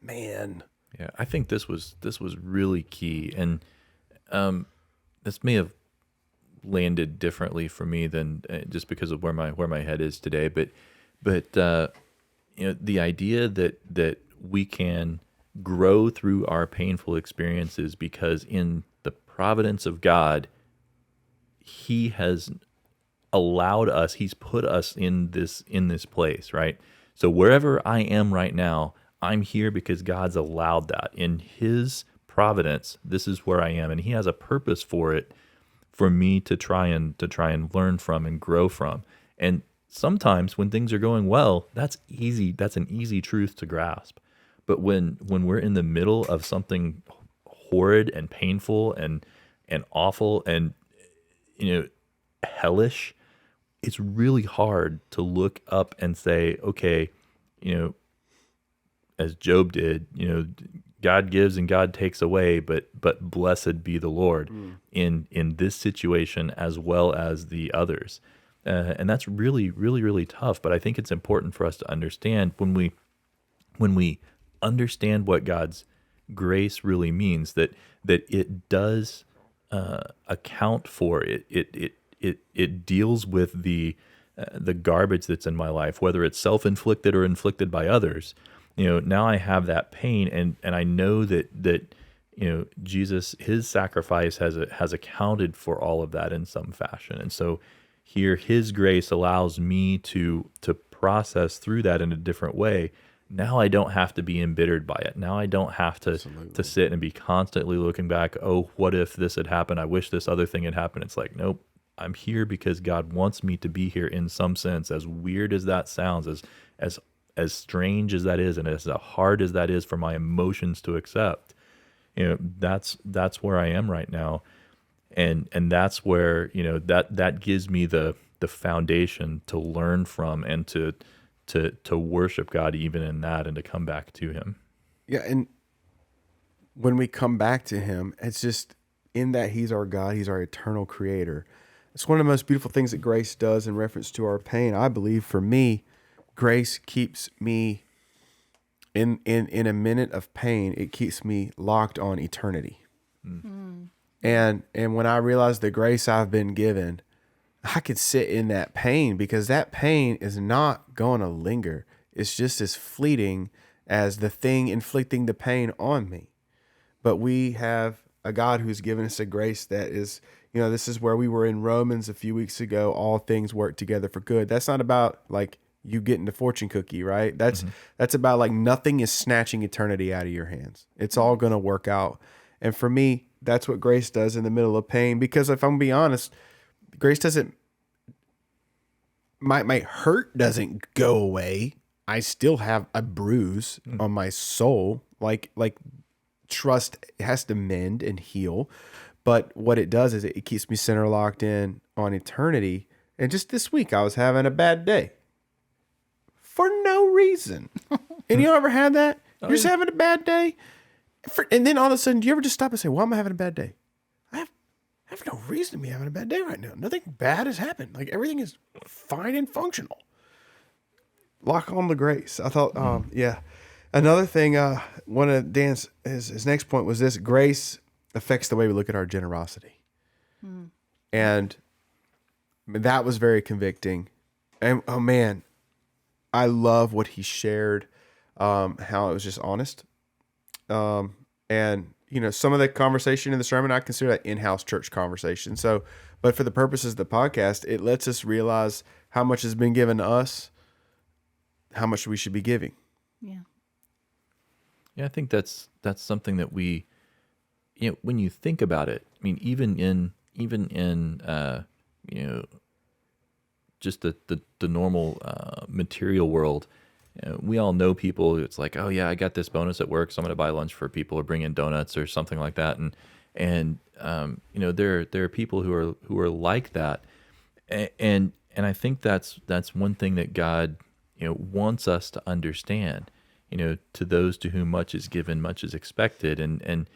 Man. Yeah, I think this was really key. And this may have landed differently for me than just because of where my head is today, but the idea that we can grow through our painful experiences because in the providence of God, he has allowed us, he's put us in this place, right? So wherever I am right now, I'm here because God's allowed that. In his providence, this is where I am, and he has a purpose for it, for me to try and learn from and grow from. And sometimes when things are going well, that's easy. That's an easy truth to grasp. But when we're in the middle of something horrid and painful and awful and hellish, it's really hard to look up and say, okay, as Job did, God gives and God takes away, but blessed be the Lord in this situation as well as the others. And that's really, really, really tough. But I think it's important for us to understand when we understand what God's grace really means, that it does account for it. It deals with the garbage that's in my life, whether it's self-inflicted or inflicted by others. Now I have that pain, and I know that Jesus, his sacrifice has accounted for all of that in some fashion. And so here, his grace allows me to process through that in a different way. Now I don't have to be embittered by it. Now I don't have to sit and be constantly looking back, oh, what if this had happened? I wish this other thing had happened. It's like, nope, I'm here because God wants me to be here in some sense. As weird as that sounds, as strange as that is, and as hard as that is for my emotions to accept, that's where I am right now. And that's where, that gives me the foundation to learn from and to worship God even in that, and to come back to him. Yeah. And when we come back to him, it's just in that he's our God, he's our eternal creator. It's one of the most beautiful things that grace does in reference to our pain. I believe for me, grace keeps me in a minute of pain. It keeps me locked on eternity. And when I realize the grace I've been given, I could sit in that pain, because that pain is not going to linger. It's just as fleeting as the thing inflicting the pain on me. But we have a God who's given us a grace that is, this is where we were in Romans a few weeks ago. All things work together for good. That's not about like you getting the fortune cookie, right? That's about like nothing is snatching eternity out of your hands. It's all going to work out. And for me, that's what grace does in the middle of pain. Because if I'm being honest, grace doesn't, my hurt doesn't go away. I still have a bruise on my soul. Like trust has to mend and heal. But what it does is it keeps me center locked in on eternity. And just this week, I was having a bad day. for no reason. And you ever had that? You're just having a bad day. And then all of a sudden, do you ever just stop and say, why am I having a bad day? I have no reason to be having a bad day right now. Nothing bad has happened. Like everything is fine and functional. Lock on the grace. I thought, yeah. Another thing, one of Dan's, his next point was this: grace affects the way we look at our generosity. And that was very convicting. And oh man, I love what he shared, how it was just honest. And some of the conversation in the sermon, I consider that in-house church conversation. So, but for the purposes of the podcast, it lets us realize how much has been given to us, how much we should be giving. Yeah. Yeah, I think that's something that we, when you think about it, I mean, even in just the normal material world, we all know people. It's like, oh yeah, I got this bonus at work, so I'm going to buy lunch for people or bring in donuts or something like that. And there are people who are like that, and I think that's one thing that God wants us to understand. To those to whom much is given, much is expected, and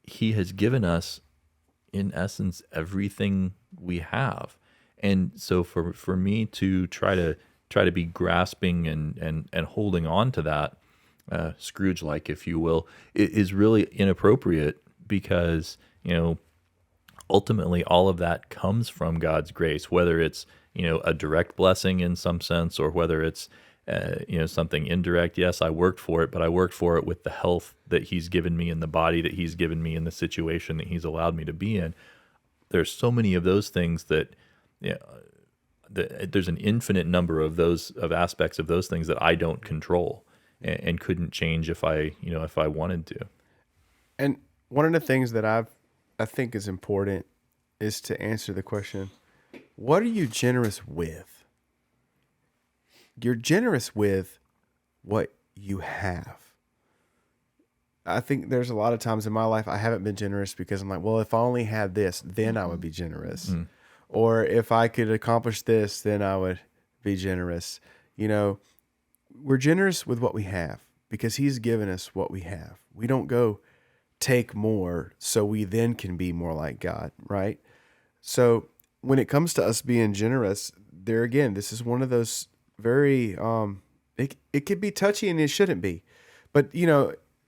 He has given us, in essence, everything we have. And so for me to try to be grasping and holding on to that, Scrooge-like, if you will, is really inappropriate, because ultimately all of that comes from God's grace, whether it's a direct blessing in some sense, or whether it's something indirect. Yes, I worked for it, but I worked for it with the health that He's given me, and the body that He's given me, and the situation that He's allowed me to be in. There's so many of those things that, there's an infinite number of aspects of those things that I don't control and couldn't change if I wanted to. And one of the things that I think is important is to answer the question, what are you generous with? You're generous with what you have. I think there's a lot of times in my life I haven't been generous because I'm like, well, if I only had this, then I would be generous. Mm. Or if I could accomplish this, then I would be generous. We're generous with what we have because He's given us what we have. We don't go take more so we then can be more like God, right? So when it comes to us being generous, there again, this is one of those very, it could be touchy and it shouldn't be. But,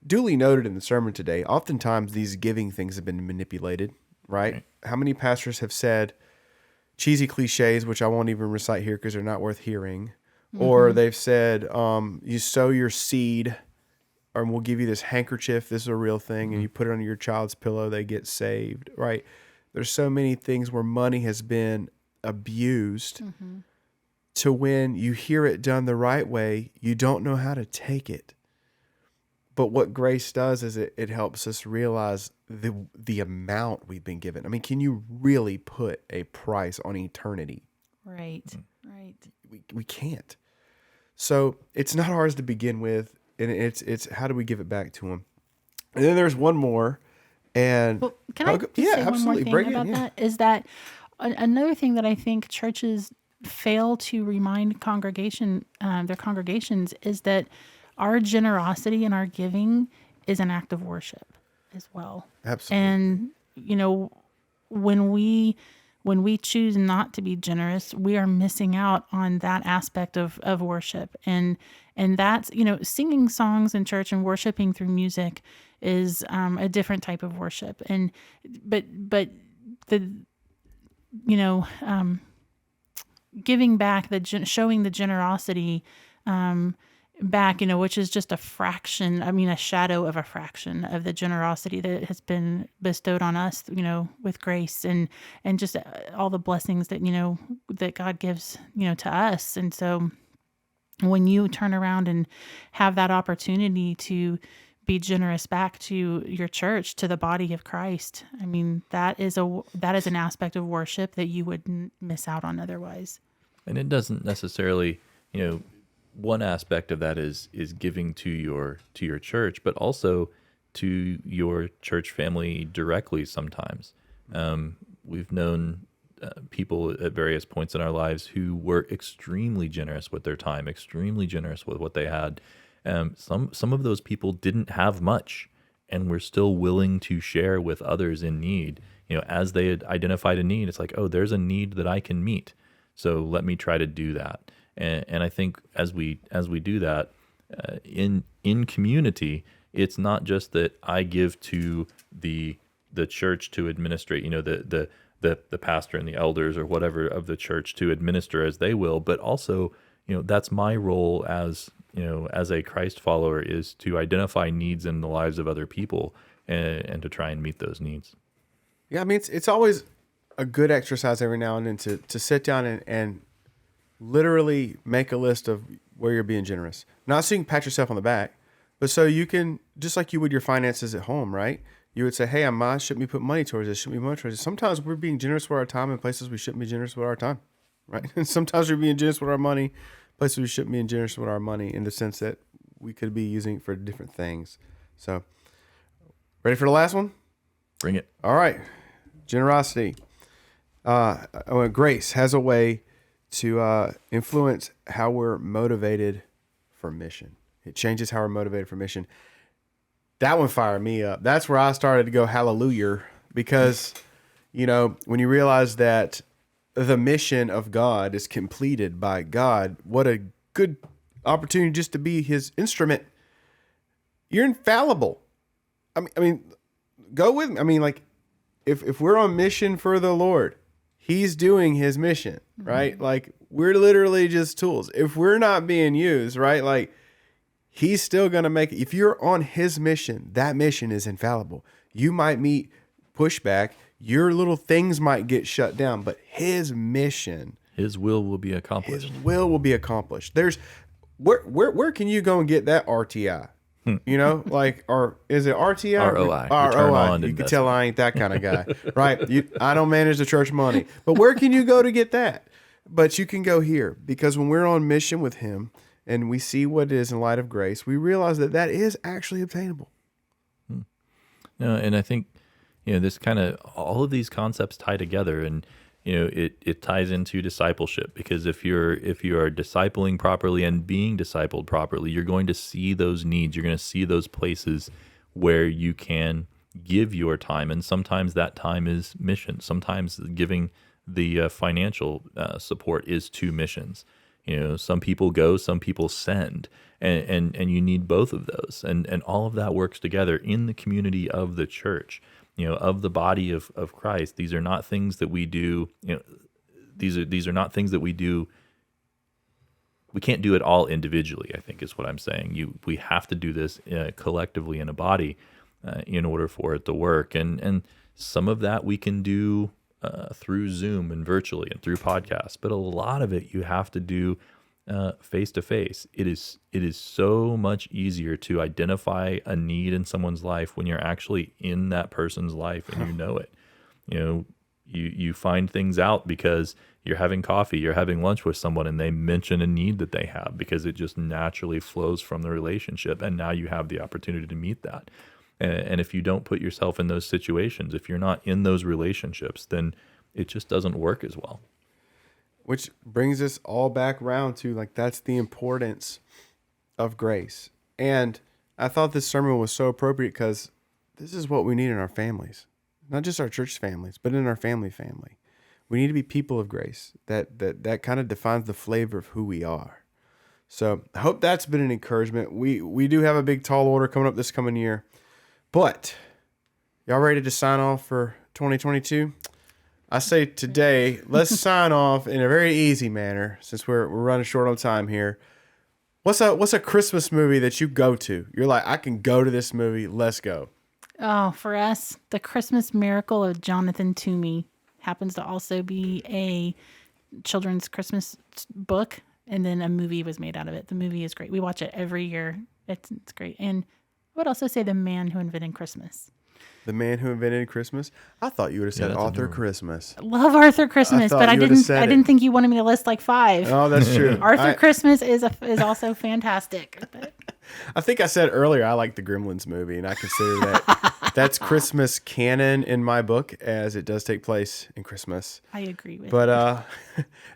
duly noted in the sermon today, oftentimes these giving things have been manipulated, right? How many pastors have said cheesy cliches, which I won't even recite here because they're not worth hearing, or they've said, you sow your seed, or we'll give you this handkerchief, this is a real thing, and you put it under your child's pillow, they get saved, right? There's so many things where money has been abused to when you hear it done the right way, you don't know how to take it. But what grace does is it helps us realize the amount we've been given. I mean, can you really put a price on eternity? Right, right. We can't. So it's not ours to begin with, and it's how do we give it back to Him? And then there's one more, and well, can I just say one more thing about that? Is that another thing that I think churches fail to remind their congregations is that our generosity and our giving is an act of worship as well. Absolutely. And when we choose not to be generous, we are missing out on that aspect of worship. And that's, singing songs in church and worshiping through music is a different type of worship. And but the giving back, showing the generosity back, which is just a shadow of a fraction of the generosity that has been bestowed on us, with grace and just all the blessings that, that God gives, to us. And so when you turn around and have that opportunity to be generous back to your church, to the body of Christ, I mean, that is an aspect of worship that you wouldn't miss out on otherwise. And it doesn't necessarily, one aspect of that is giving to your church, but also to your church family directly sometimes. We've known people at various points in our lives who were extremely generous with their time, extremely generous with what they had. Some of those people didn't have much, and were still willing to share with others in need. As they had identified a need, it's like, oh, there's a need that I can meet, so let me try to do that. And I think as we do that in community, it's not just that I give to the church to administrate, the pastor and the elders or whatever of the church to administer as they will, but also, that's my role as a Christ follower, is to identify needs in the lives of other people and to try and meet those needs. Yeah, I mean, it's always a good exercise every now and then to sit down and literally make a list of where you're being generous. Not so you can pat yourself on the back, but so you can, just like you would your finances at home, right? You would say, hey, I shouldn't be putting money towards this, shouldn't be money towards this. Sometimes we're being generous with our time in places we shouldn't be generous with our time, right? And sometimes we're being generous with our money, places we shouldn't be generous with our money, in the sense that we could be using it for different things. So, ready for the last one? Bring it. All right. Generosity. Grace has a way to influence how we're motivated for mission. It changes how we're motivated for mission. That one fired me up. That's where I started to go hallelujah, because, when you realize that the mission of God is completed by God, what a good opportunity just to be his instrument. You're infallible. I mean, go with me. I mean, like, if we're on mission for the Lord, he's doing his mission, right? Mm-hmm. Like, we're literally just tools. If we're not being used, right? Like, he's still going to make it. If you're on his mission, that mission is infallible. You might meet pushback. Your little things might get shut down, but his mission, his will be accomplished. His will will be accomplished. There's where can you go and get that RTI? Or is it RTI? ROI. ROI. You can tell I ain't that kind of guy, right? I don't manage the church money, but where can you go to get that? But you can go here, because when we're on mission with him and we see what it is in light of grace, we realize that is actually obtainable. And I think, this kind of, all of these concepts tie together, and, it ties into discipleship, because if you are discipling properly and being discipled properly, you're going to see those needs. You're going to see those places where you can give your time. And sometimes that time is mission. Sometimes giving the financial support is to missions. Some people go, some people send, and you need both of those. And all of that works together in the community of the church, of the body of Christ. These are not things that we do, these are not things that we do. We can't do it all individually, I think is what I'm saying. We have to do this collectively in a body in order for it to work. And some of that we can do through Zoom and virtually and through podcasts, but a lot of it you have to do face to face. It is so much easier to identify a need in someone's life when you're actually in that person's life and you know it. You find things out because you're having coffee, you're having lunch with someone, and they mention a need that they have, because it just naturally flows from the relationship, and now you have the opportunity to meet that. And if you don't put yourself in those situations, if you're not in those relationships, then it just doesn't work as well. Which brings us all back around to, like, that's the importance of grace. And I thought this sermon was so appropriate because this is what we need in our families, not just our church families, but in our family. We need to be people of grace. That kind of defines the flavor of who we are. So I hope that's been an encouragement. We do have a big tall order coming up this coming year, but y'all ready to sign off for 2022? I say today, let's sign off in a very easy manner, since we're running short on time here. What's a Christmas movie that you go to? You're like, I can go to this movie. Let's go. Oh, for us, The Christmas Miracle of Jonathan Toomey happens to also be a children's Christmas book, and then a movie was made out of it. The movie is great. We watch it every year. It's great. And I would also say The Man Who Invented Christmas. The Man Who Invented Christmas? I thought you would have said Arthur Christmas. I love Arthur Christmas, but I didn't think you wanted me to list like 5. Oh, that's true. Arthur Christmas is also fantastic. But. I think I said earlier I like the Gremlins movie, and I consider that That's Christmas canon in my book, as it does take place in Christmas. I agree with But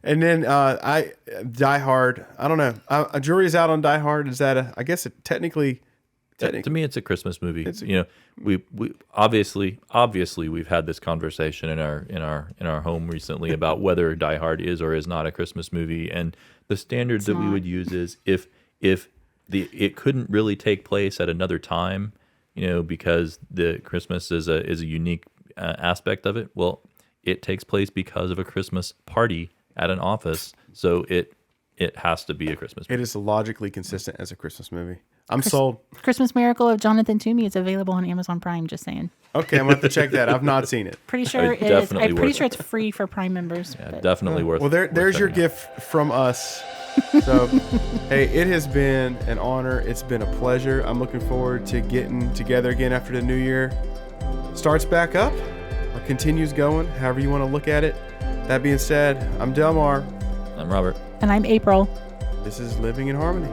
and then Die Hard. I don't know. A jury's out on Die Hard. Is that I guess it technically. To me, it's a Christmas movie. We obviously we've had this conversation in our home recently about whether Die Hard is or is not a Christmas movie, and the standard that we would use is if it couldn't really take place at another time, because the Christmas is a unique aspect of it. Well, it takes place because of a Christmas party at an office, so it has to be a Christmas movie. It is logically consistent as a Christmas movie. I'm sold. Christmas Miracle of Jonathan Toomey is available on Amazon Prime. Just saying. Okay, I'm gonna have to check that. I've not seen it. Pretty sure it is. I'm pretty sure it's free for Prime members. Yeah, but- definitely worth. Well, there's your checking out. gift from us. So, hey, it has been an honor. It's been a pleasure. I'm looking forward to getting together again after the new year starts back up or continues going, however you want to look at it. That being said, I'm Delmar. I'm Robert. And I'm April. This is Living in Harmony.